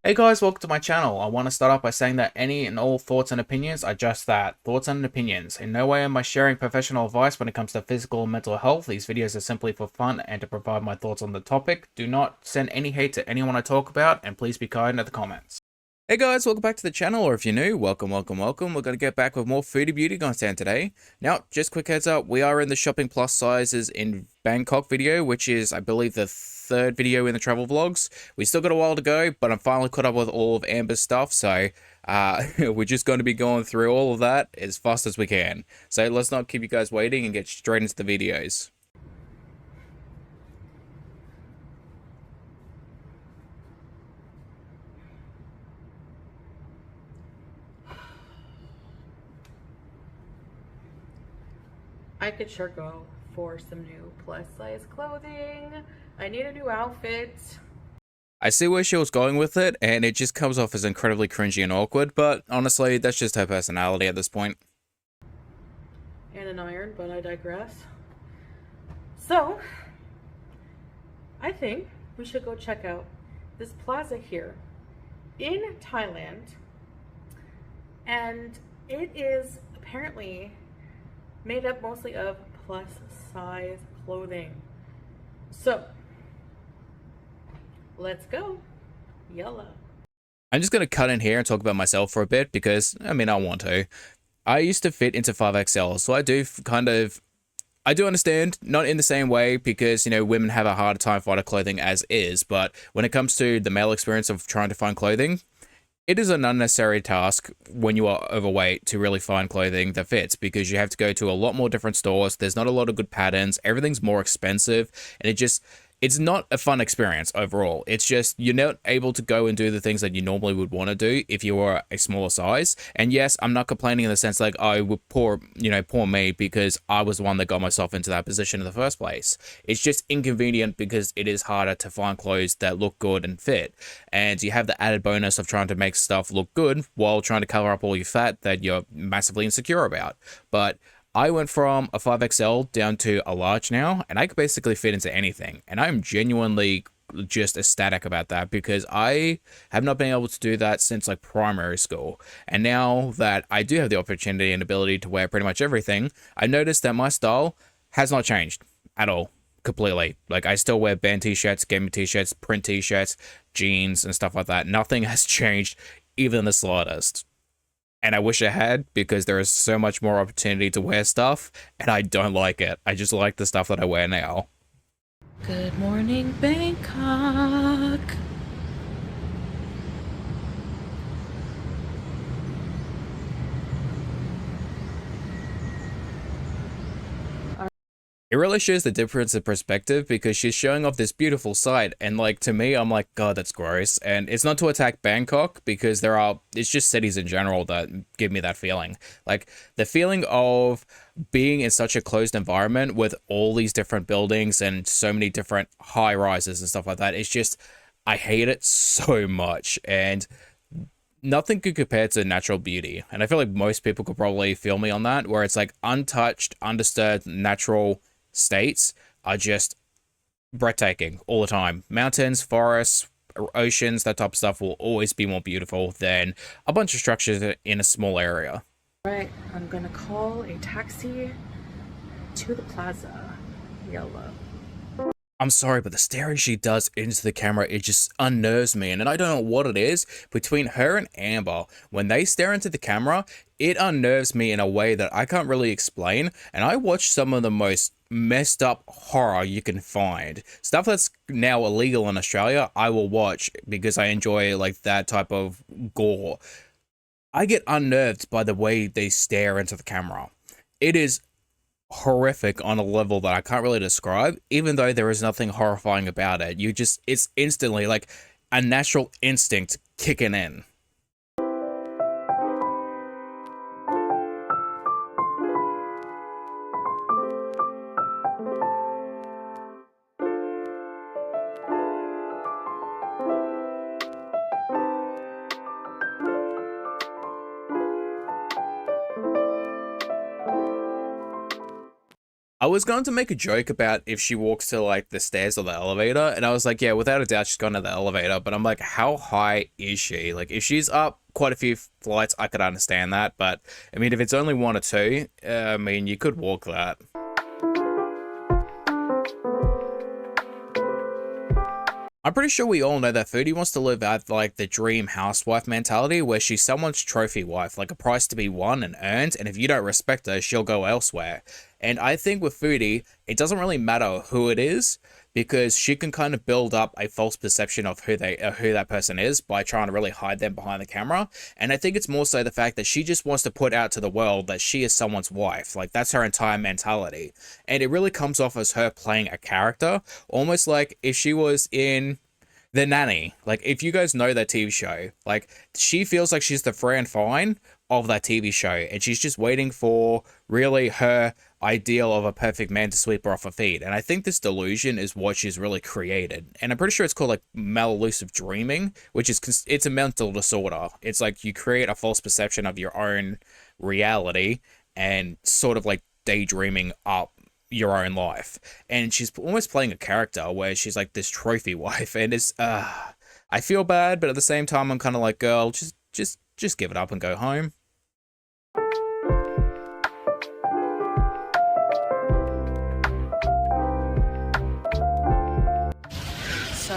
Hey guys, welcome to my channel. I want to start off by saying that any and all thoughts and opinions are just that, thoughts and opinions. In no way am I sharing professional advice when it comes to physical and mental health. These videos are simply for fun and to provide my thoughts on the topic. Do not send any hate to anyone I talk about, and please be kind in the comments. Hey guys, welcome back to the channel, or if you're new, welcome. We're going to get back with more foodie beauty content today. Now, just quick heads up, we are in the shopping plus sizes in Bangkok video, which is, I believe, the third video in the travel vlogs. We still got a while to go, but I'm finally caught up with all of Amber's stuff, so we're just going to be going through all of that as fast as we can. So let's not keep you guys waiting and get straight into the videos. I could sure go for some new plus size clothing. I need a new outfit. I see where she was going with it, and it just comes off as incredibly cringy and awkward, but honestly, that's just her personality at this point. And an iron, but I digress. So, I think we should go check out this plaza here in Thailand. And it is apparently made up mostly of plus size clothing. So, let's go. Yellow. I'm just going to cut in here and talk about myself for a bit because, I mean, I want to. I used to fit into 5XL, so I do I do understand, not in the same way because, you know, women have a harder time finding clothing as is, but when it comes to the male experience of trying to find clothing, it is an unnecessary task when you are overweight to really find clothing that fits because you have to go to a lot more different stores. There's not a lot of good patterns. Everything's more expensive, and it's not a fun experience overall. It's just you're not able to go and do the things that you normally would want to do if you were a smaller size. And yes, I'm not complaining in the sense like, oh, poor me, because I was the one that got myself into that position in the first place. It's just inconvenient because it is harder to find clothes that look good and fit. And you have the added bonus of trying to make stuff look good while trying to cover up all your fat that you're massively insecure about. But I went from a 5XL down to a large now, and I could basically fit into anything. And I'm genuinely just ecstatic about that because I have not been able to do that since like primary school. And now that I do have the opportunity and ability to wear pretty much everything, I noticed that my style has not changed at all. Completely. Like, I still wear band t-shirts, gaming t-shirts, print t-shirts, jeans, and stuff like that. Nothing has changed, even the slightest. And I wish I had, because there is so much more opportunity to wear stuff, and I don't like it. I just like the stuff that I wear now. Good morning, Bangkok. It really shows the difference in perspective because she's showing off this beautiful sight, and like, to me, I'm like, God, that's gross. And it's not to attack Bangkok because it's just cities in general that give me that feeling. Like, the feeling of being in such a closed environment with all these different buildings and so many different high rises and stuff like that, it's just, I hate it so much. And nothing could compare to natural beauty. And I feel like most people could probably feel me on that, where it's like untouched, undisturbed, natural states are just breathtaking all the time. Mountains, forests, oceans, that type of stuff will always be more beautiful than a bunch of structures in a small area. Right, I'm gonna call a taxi to the plaza. Yellow. I'm sorry, but the staring she does into the camera, it just unnerves me. And I don't know what it is between her and Amber. When they stare into the camera, it unnerves me in a way that I can't really explain. And I watch some of the most messed up horror you can find. Stuff that's now illegal in Australia, I will watch because I enjoy like that type of gore. I get unnerved by the way they stare into the camera. It is horrific on a level that I can't really describe, even though there is nothing horrifying about it. It's instantly like a natural instinct kicking in. I was going to make a joke about if she walks to like the stairs or the elevator, and I was like, yeah, without a doubt she's gone to the elevator, but I'm like, how high is she? Like, if she's up quite a few flights, I could understand that, but I mean, if it's only one or two, I mean, you could walk that. I'm pretty sure we all know that Foodie wants to live out like the dream housewife mentality where she's someone's trophy wife, like a prize to be won and earned, and if you don't respect her, she'll go elsewhere. And I think with Foodie, it doesn't really matter who it is because she can kind of build up a false perception of who that person is by trying to really hide them behind the camera. And I think it's more so the fact that she just wants to put out to the world that she is someone's wife. Like, that's her entire mentality. And it really comes off as her playing a character, almost like if she was in The Nanny. Like, if you guys know that TV show, like, she feels like she's the Fran Fine of that TV show, and she's just waiting for really her ideal of a perfect man to sweep her off her feet. And I think this delusion is what she's really created. And I'm pretty sure it's called like maliclusive dreaming, which is, it's a mental disorder. It's like you create a false perception of your own reality and sort of like daydreaming up your own life. And she's almost playing a character where she's like this trophy wife, and it's I feel bad, but at the same time I'm kind of like, girl, just give it up and go home. So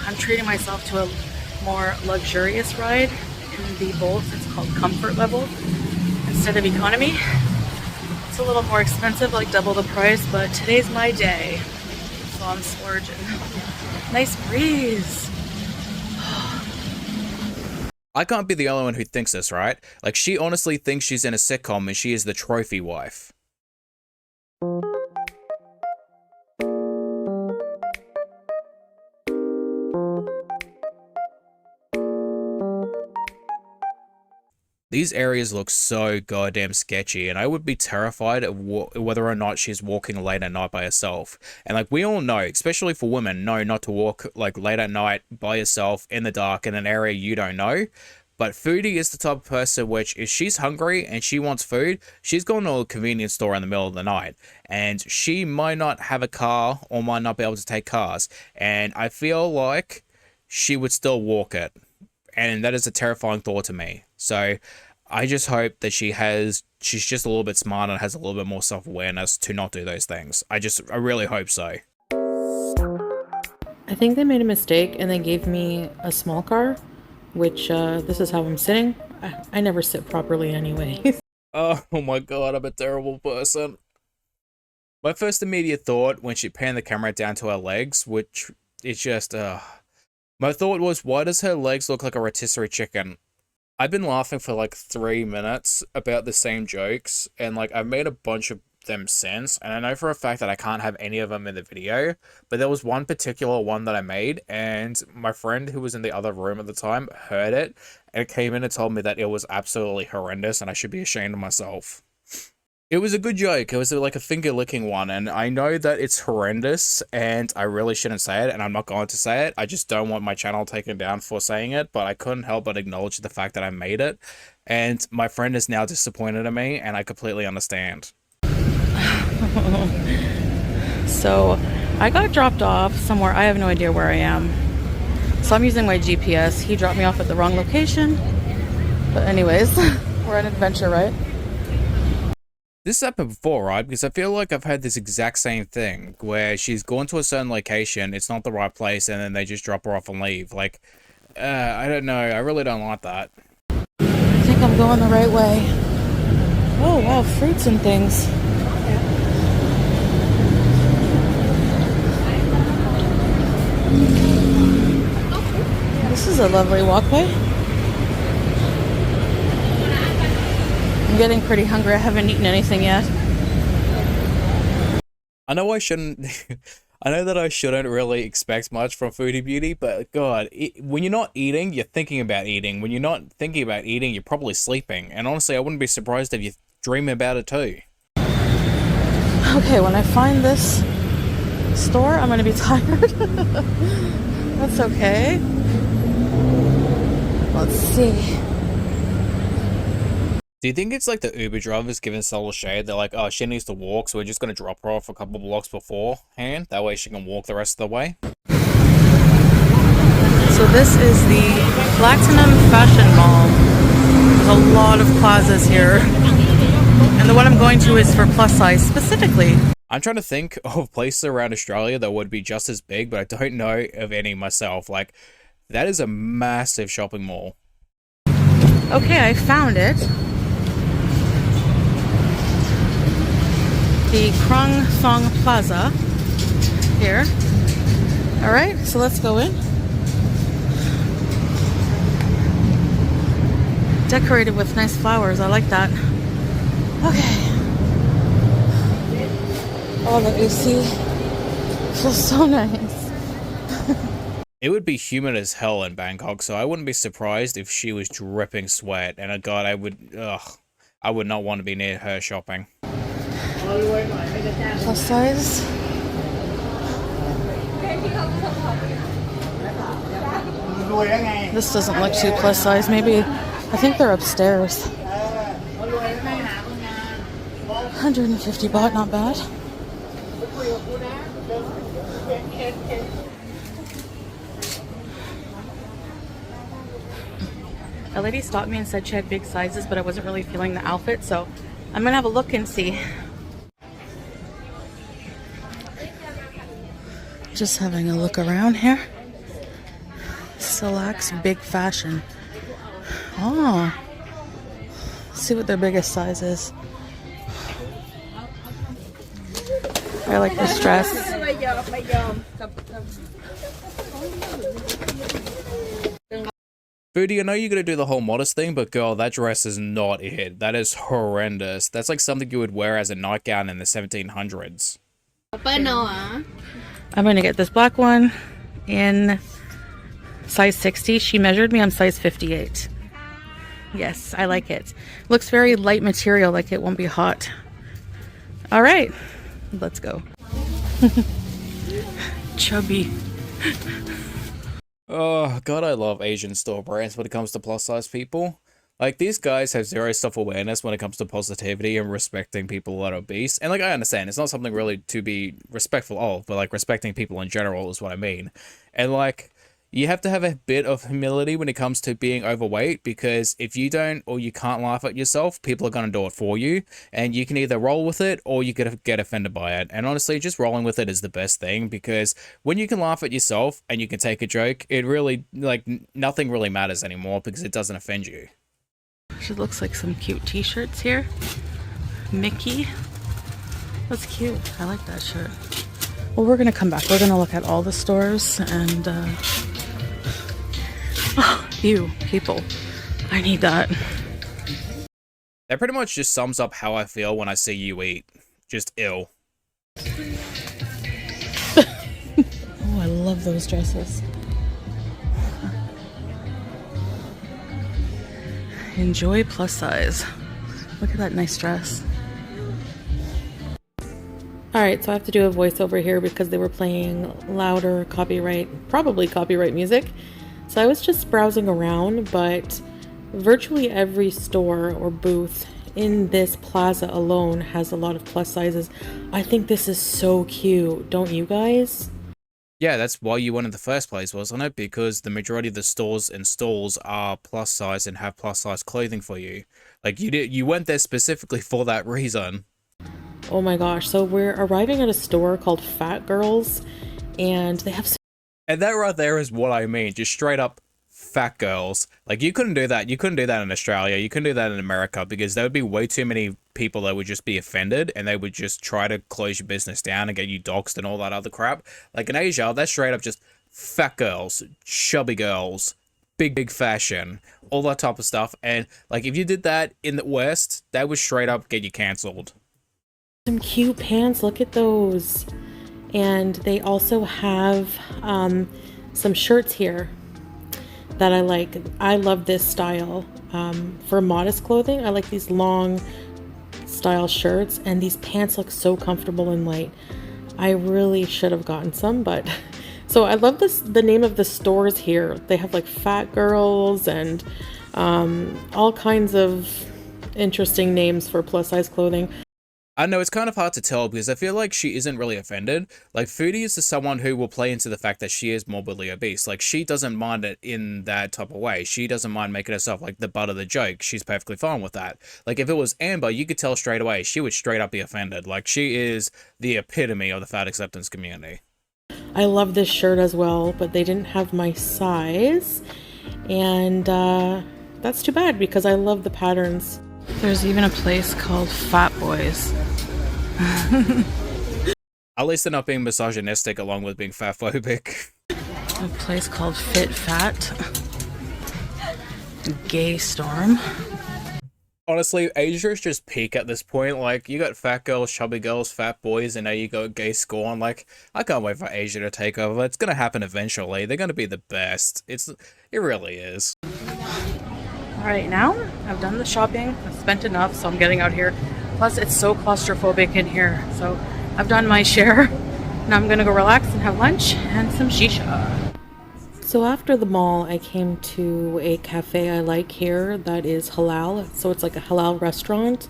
I'm treating myself to a more luxurious ride in the Bolt. It's called Comfort Level instead of Economy. It's a little more expensive, like double the price, but today's my day, so I'm splurging. Nice breeze. I can't be the only one who thinks this, right? Like, she honestly thinks she's in a sitcom and she is the trophy wife. These areas look so goddamn sketchy, and I would be terrified of whether or not she's walking late at night by herself. And like, we all know, especially for women, know not to walk like late at night by yourself in the dark in an area you don't know. But Foodie is the type of person which, if she's hungry and she wants food, she's going to a convenience store in the middle of the night. And she might not have a car or might not be able to take cars. And I feel like she would still walk it. And that is a terrifying thought to me. So I just hope that she's just a little bit smarter and has a little bit more self-awareness to not do those things. I really hope so. I think they made a mistake and they gave me a small car, which this is how I'm sitting. I never sit properly anyway. Oh my god, I'm a terrible person. My first immediate thought when she panned the camera down to her legs, which it's just, my thought was, why does her legs look like a rotisserie chicken? I've been laughing for like 3 minutes about the same jokes, and like I've made a bunch of them since, and I know for a fact that I can't have any of them in the video, but there was one particular one that I made, and my friend who was in the other room at the time heard it, and came in and told me that it was absolutely horrendous and I should be ashamed of myself. It was a good joke. It was like a finger-licking one, and I know that it's horrendous, and I really shouldn't say it, and I'm not going to say it. I just don't want my channel taken down for saying it, but I couldn't help but acknowledge the fact that I made it, and my friend is now disappointed in me, and I completely understand. So I got dropped off somewhere. I have no idea where I am. So I'm using my GPS. He dropped me off at the wrong location. But anyways, we're on an adventure, right? This happened before, right? Because I feel like I've had this exact same thing where she's gone to a certain location, it's not the right place, and then they just drop her off and leave. Like, I don't know. I really don't like that. I think I'm going the right way. Oh, wow, fruits and things. This is a lovely walkway. I'm getting pretty hungry. I haven't eaten anything yet. I know I shouldn't... I know that I shouldn't really expect much from Foodie Beauty, but God, when you're not eating, you're thinking about eating. When you're not thinking about eating, you're probably sleeping. And honestly, I wouldn't be surprised if you dream about it too. Okay, when I find this store, I'm gonna be tired. That's okay. Let's see. Do you think it's like the Uber drivers giving Sol a shade? They're like, oh, she needs to walk, so we're just going to drop her off a couple blocks beforehand. That way she can walk the rest of the way. So this is the Platinum Fashion Mall. There's a lot of plazas here. And the one I'm going to is for plus size specifically. I'm trying to think of places around Australia that would be just as big, but I don't know of any myself. Like, that is a massive shopping mall. Okay, I found it. The Krung Thong Plaza here. All right, so let's go in. Decorated with nice flowers. I like that. Okay. Oh, the AC feels so nice. It would be humid as hell in Bangkok, so I wouldn't be surprised if she was dripping sweat. And God, I would not want to be near her shopping. Plus size. This doesn't look too plus size. Maybe, I think they're upstairs. 150 baht, not bad. A lady stopped me and said she had big sizes, but I wasn't really feeling the outfit, so I'm gonna have a look and see. Just having a look around here. Selects big fashion. Oh, let's see what their biggest size is. I like this dress. Foodie, I know you're going to do the whole modest thing, but girl, that dress is not it. That is horrendous. That's like something you would wear as a nightgown in the 1700s. I'm going to get this black one in size 60. She measured me. I'm size 58. Yes, I like it. Looks very light material, like it won't be hot. All right, let's go. Chubby. Oh, God, I love Asian store brands when it comes to plus size people. Like, these guys have zero self-awareness when it comes to positivity and respecting people that are obese. And, like, I understand, it's not something really to be respectful of, but, like, respecting people in general is what I mean. And, like, you have to have a bit of humility when it comes to being overweight, because if you don't or you can't laugh at yourself, people are going to do it for you. And you can either roll with it or you could get offended by it. And honestly, just rolling with it is the best thing, because when you can laugh at yourself and you can take a joke, it really, like, nothing really matters anymore because it doesn't offend you. She looks like some cute t-shirts here. Mickey. That's cute. I like that shirt. Well, we're going to come back. We're going to look at all the stores and... Oh, ew, people. I need that. That pretty much just sums up how I feel when I see you eat. Just ill. Oh, I love those dresses. Enjoy plus size. Look at that nice dress. Alright, so I have to do a voiceover here because they were playing louder probably copyright music. So I was just browsing around, but virtually every store or booth in this plaza alone has a lot of plus sizes. I think this is so cute, don't you guys? Yeah, that's why you went in the first place, wasn't it? Because the majority of the stores and stalls are plus size and have plus size clothing for you. Like, you went there specifically for that reason. Oh my gosh, so we're arriving at a store called Fat Girls, and they have... And that right there is what I mean, just straight up fat girls. Like, you couldn't do that. You couldn't do that in Australia. You couldn't do that in America, because there would be way too many people that would just be offended and they would just try to close your business down and get you doxxed and all that other crap. Like, in Asia, that's straight up just fat girls, chubby girls, big fashion, all that type of stuff. And, like, if you did that in the West, that would straight up get you cancelled. Some cute pants, look at those. And they also have some shirts here that I like. I love this style. For modest clothing, I like these long style shirts, and these pants look so comfortable and light. I really should have gotten some, but so I love the name of the stores here. They have like Fat Girls and all kinds of interesting names for plus size clothing. I know it's kind of hard to tell because I feel like she isn't really offended. Like, Foodie is someone who will play into the fact that she is morbidly obese. Like, she doesn't mind it in that type of way. She doesn't mind making herself like the butt of the joke. She's perfectly fine with that. Like, if it was Amber, you could tell straight away. She would straight up be offended. Like, she is the epitome of the fat acceptance community. I love this shirt as well, but they didn't have my size. And that's too bad because I love the patterns. There's even a place called Fat Boys. At least they're not being misogynistic along with being fatphobic. A place called Fit Fat. Gay Storm. Honestly, Asia is just peak at this point. Like, you got fat girls, chubby girls, fat boys, and now you got gay scorn. Like, I can't wait for Asia to take over. It's gonna happen eventually. They're gonna be the best. It really is. Alright, now I've done the shopping. I've spent enough, so I'm getting out here. Plus, it's so claustrophobic in here. So, I've done my share. Now I'm gonna go relax and have lunch and some shisha. So after the mall, I came to a cafe I like here that is halal. So it's like a halal restaurant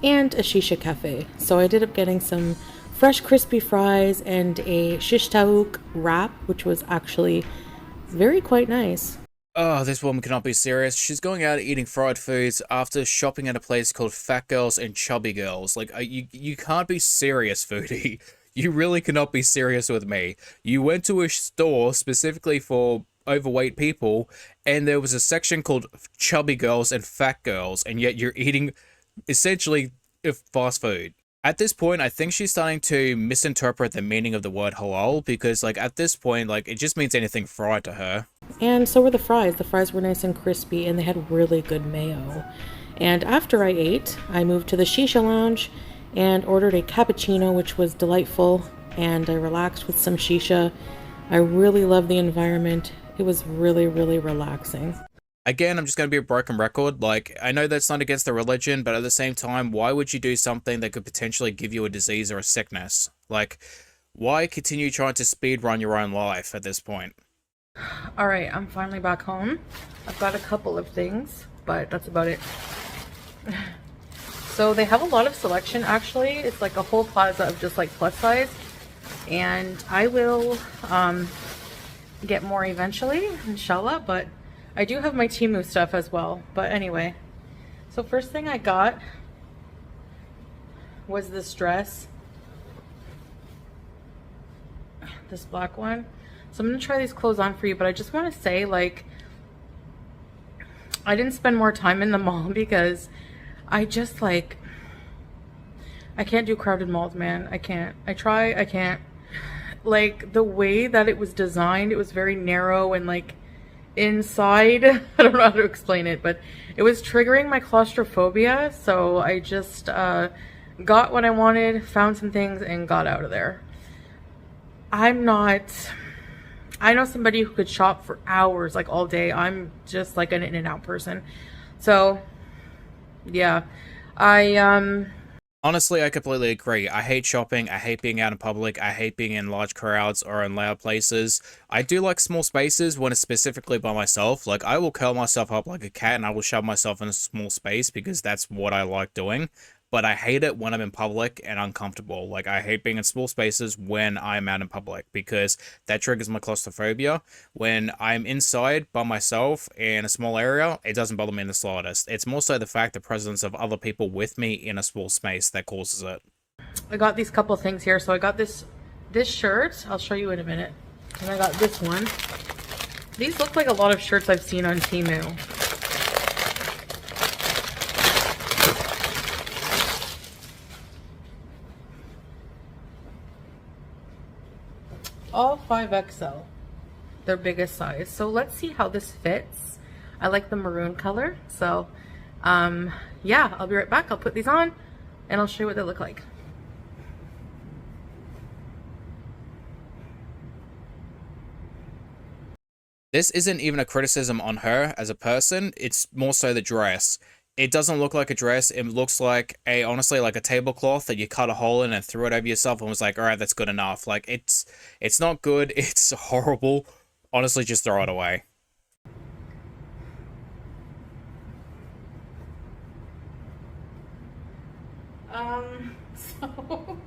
and a shisha cafe. So I ended up getting some fresh crispy fries and a shish taouk wrap, which was actually very quite nice. Oh, this woman cannot be serious. She's going out eating fried foods after shopping at a place called Fat Girls and Chubby Girls. Like, you can't be serious, Foodie. You really cannot be serious with me. You went to a store specifically for overweight people, and there was a section called Chubby Girls and Fat Girls, and yet you're eating essentially fast food. At this point, I think she's starting to misinterpret the meaning of the word halal, because, like, at this point, like, it just means anything fried to her. And so were the fries. The fries were nice and crispy, and they had really good mayo. And after I ate, I moved to the shisha lounge and ordered a cappuccino, which was delightful, and I relaxed with some shisha. I really love the environment. It was really, really relaxing. Again, I'm just going to be a broken record. Like, I know that's not against the religion, but at the same time, why would you do something that could potentially give you a disease or a sickness? Like, why continue trying to speed run your own life at this point? Alright, I'm finally back home. I've got a couple of things, but that's about it. So they have a lot of selection, actually. It's like a whole plaza of just like plus size. And I will get more eventually, inshallah, but I do have my Temu stuff as well. But anyway, so first thing I got was this dress. This black one. So I'm going to try these clothes on for you, but I just want to say, like, I didn't spend more time in the mall because I just, like, I can't do crowded malls, man. I can't. I try, I can't. Like, the way that it was designed, it was very narrow and, like, inside, I don't know how to explain it, but it was triggering my claustrophobia, so I just got what I wanted, found some things, and got out of there. I know somebody who could shop for hours, like all day. I'm just like an in-and-out person. So, yeah. Honestly, I completely agree. I hate shopping, I hate being out in public, I hate being in large crowds or in loud places. I do like small spaces when it's specifically by myself. Like, I will curl myself up like a cat and I will shove myself in a small space because that's what I like doing. But I hate it when I'm in public and uncomfortable. Like, I hate being in small spaces when I'm out in public because that triggers my claustrophobia. When I'm inside by myself in a small area, it doesn't bother me in the slightest. It's more so the fact the presence of other people with me in a small space that causes it. I got these couple things here. So I got this shirt. I'll show you in a minute. And I got this one. These look like a lot of shirts I've seen on Temu. All 5XL, their biggest size. So let's see how this fits. I like the maroon color. So yeah, I'll be right back. I'll put these on and I'll show you what they look like. This isn't even a criticism on her as a person, it's more so the dress. It doesn't look like a dress, it looks like honestly, like a tablecloth that you cut a hole in and threw it over yourself and was like, alright, that's good enough. Like, it's not good, it's horrible. Honestly, just throw it away. So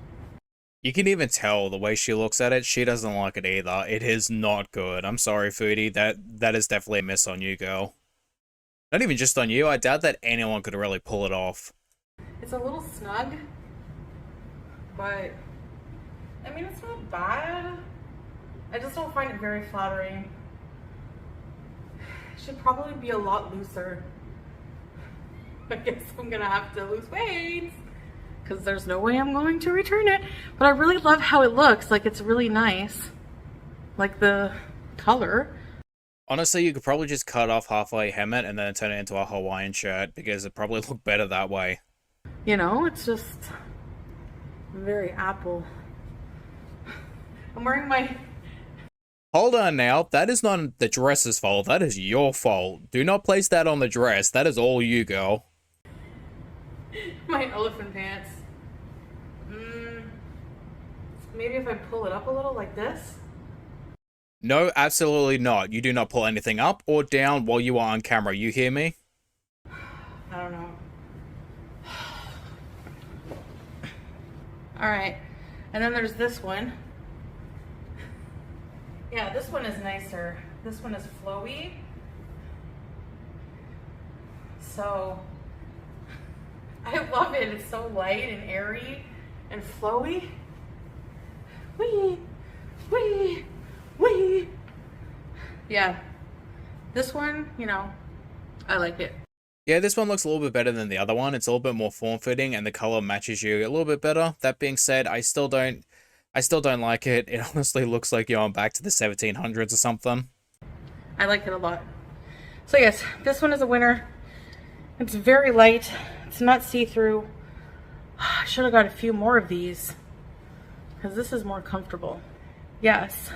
You can even tell the way she looks at it, she doesn't like it either. It is not good. I'm sorry, Foodie. That is definitely a miss on you, girl. Not even just on you, I doubt that anyone could really pull it off. it's a little snug, but I mean, it's not bad. I just don't find it very flattering. It should probably be a lot looser. I guess I'm gonna have to lose weight because there's no way I'm going to return it. But I really love how it looks. Like, it's really nice. Like the color. Honestly, you could probably just cut off halfway, hem it, and then turn it into a Hawaiian shirt because it'd probably look better that way. You know, it's just very apple. I'm wearing my... Hold on now, that is not the dress's fault, that is your fault. Do not place that on the dress, that is all you, girl. my elephant pants. Maybe if I pull it up a little like this. No, absolutely not. You do not pull anything up or down while you are on camera, you hear me? I don't know. Alright, and then there's this one. Yeah, this one is nicer. This one is flowy. So, I love it. It's so light and airy and flowy. Wee, wee, wee. Yeah, this one, you know, I like it. Yeah, this one looks a little bit better than the other one. It's a little bit more form-fitting and the color matches you a little bit better. That being said, I still don't like it. It honestly looks like you're back to the 1700s or something. I like it a lot. So yes, this one is a winner. It's very light. It's not see-through. I should have got a few more of these because this is more comfortable. Yes.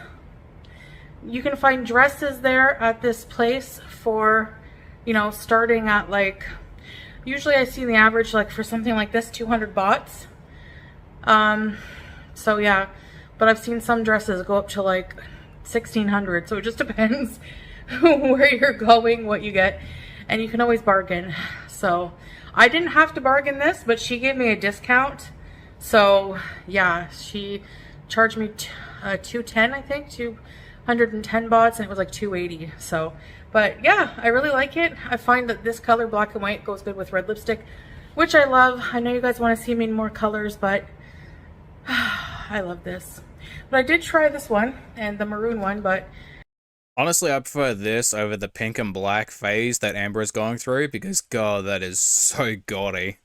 You can find dresses there at this place for, you know, starting at like, usually I see the average like for something like this, 200 bahts. So yeah, but I've seen some dresses go up to like 1600, so it just depends where you're going, what you get, and you can always bargain. So I didn't have to bargain this, but she gave me a discount. So yeah, she charged me 210, I think, 210 bahts, and it was like 280. So, but yeah, I really like it. I find that this color, black and white, goes good with red lipstick, which I love. I know you guys want to see me in more colors, but I love this. But I did try this one and the maroon one, but Honestly, I prefer this over the pink and black phase that Amber is going through because, God, that is so gaudy.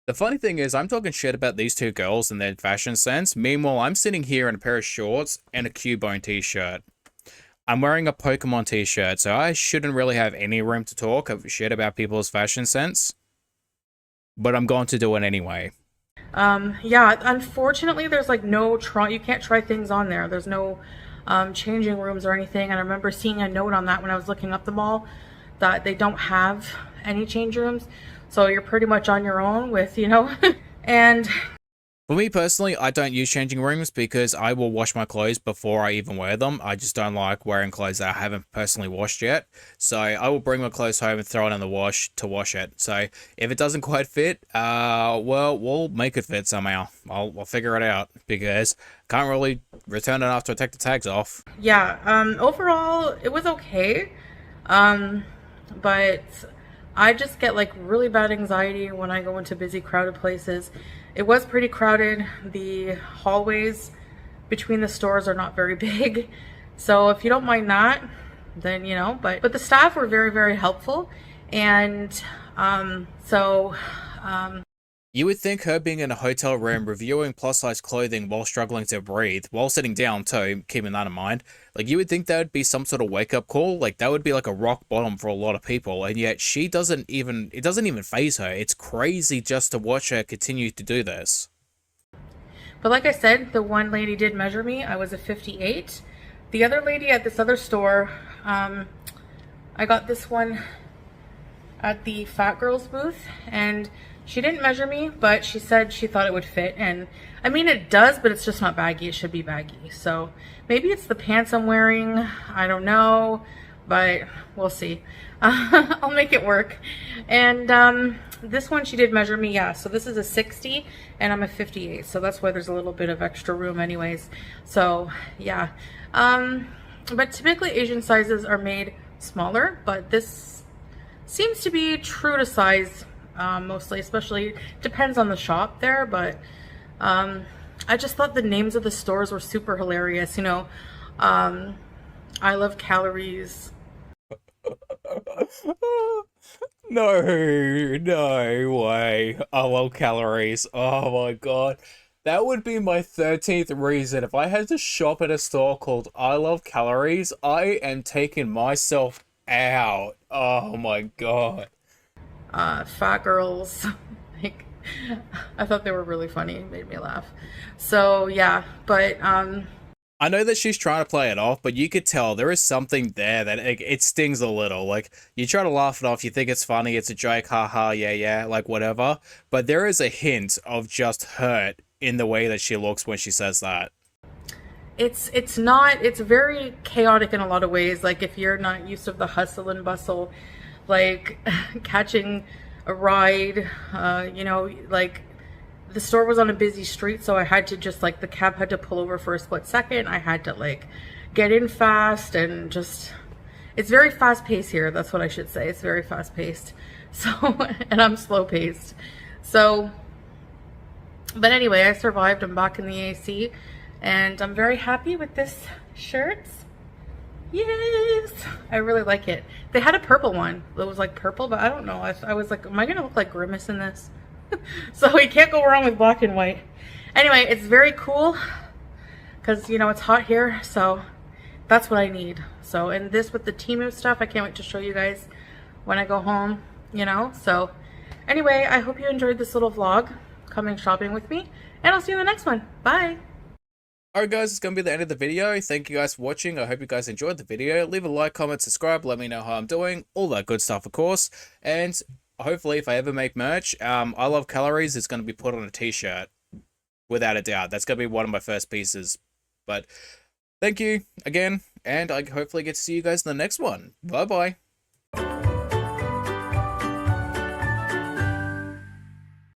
The funny thing is, I'm talking shit about these two girls and their fashion sense. Meanwhile, I'm sitting here in a pair of shorts and a Cubone t-shirt. I'm wearing a Pokemon t-shirt, so I shouldn't really have any room to talk shit about people's fashion sense. But I'm going to do it anyway. yeah, unfortunately, there's like no you can't try things on there. There's no changing rooms or anything. And I remember seeing a note on that when I was looking up the mall that they don't have any change rooms. So you're pretty much on your own with, you know, and For me personally, I don't use changing rooms because I will wash my clothes before I even wear them. I just don't like wearing clothes that I haven't personally washed yet. So I will bring my clothes home and throw it in the wash to wash it. So if it doesn't quite fit, well, we'll make it fit somehow. I'll figure it out because I can't really return it after I take the tags off. yeah, overall it was okay. But I just get like really bad anxiety when I go into busy, crowded places. It was pretty crowded. The hallways between the stores are not very big. So if you don't mind that, then, you know, but the staff were very, very helpful. And You would think her being in a hotel room reviewing plus-size clothing while struggling to breathe, while sitting down too, keeping that in mind, like you would think that would be some sort of wake-up call, like that would be like a rock bottom for a lot of people, and yet it doesn't even faze her. It's crazy just to watch her continue to do this. But like I said, the one lady did measure me. I was a 58. The other lady at this other store, I got this one at the Fat Girls booth, and she didn't measure me, but she said she thought it would fit. And I mean, it does, but it's just not baggy. It should be baggy. So maybe it's the pants I'm wearing. I don't know. but we'll see. I'll make it work. And this one she did measure me, yeah. So this is a 60 and I'm a 58. So that's why there's a little bit of extra room anyways. So yeah. But typically Asian sizes are made smaller, but this seems to be true to size mostly, especially depends on the shop there. But I just thought the names of the stores were super hilarious. You know, I love calories. No, no way. I love calories. Oh my god. That would be my 13th reason. If I had to shop at a store called I Love Calories, I am taking myself out. Oh my god. Fat girls. Like, I thought they were really funny. It made me laugh. So yeah, but I know that she's trying to play it off, but you could tell there is something there that it stings a little. Like, you try to laugh it off, you think it's funny, it's a joke, haha, yeah, yeah, like whatever. But there is a hint of just hurt in the way that she looks when she says that. it's very chaotic in a lot of ways. Like, if you're not used to the hustle and bustle, like catching a ride, you know, like the store was on a busy street, so I had to just, like, the cab had to pull over for a split second. I had to, like, get in fast, and just, it's very fast paced here. That's what I should say. It's very fast paced. So, and I'm slow paced. So, but anyway, I survived. I'm back in the AC, and I'm very happy with this shirt. Yes, I really like it. They had a purple one that was like purple, but I don't know. I was like, am I gonna look like Grimace in this? So you can't go wrong with black and white. Anyway, it's very cool because, you know, it's hot here, so that's what I need. So, and this with the Temu stuff, I can't wait to show you guys when I go home, you know. So anyway, I hope you enjoyed this little vlog coming shopping with me, and I'll see you in the next one. Bye. Alright guys, it's going to be the end of the video. Thank you guys for watching. I hope you guys enjoyed the video. Leave a like, comment, subscribe, let me know how I'm doing. All that good stuff, of course. And hopefully, if I ever make merch, I Love Calories is going to be put on a t-shirt. Without a doubt. That's going to be one of my first pieces. But thank you again, and I hopefully get to see you guys in the next one. Bye-bye.